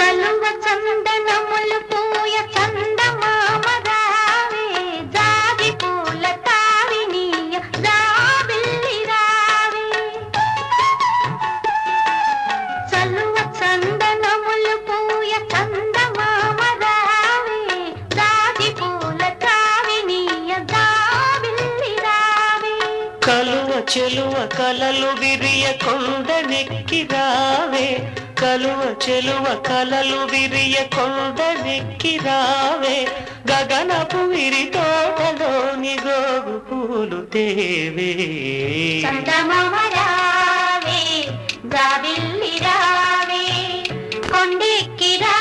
చలువ చందనములు పూయ చందమామ రావే జాజి పూల తావినీయ జాబిల్లి రావే చలువ చందనములు పూయ చందమామ రావే జాజి పూల తావినీయ జాబిల్లి రావే కలువ చెలువ కలలు విరియ కొండనెక్కి రావే కలువ చెలువ కలలు విరియ కొండనెక్కి రావే గగనపు విరి తోటలోని గోగు పూలు తేవే చందమామ రావే జాబిల్లి రావే కొండెక్కి రావే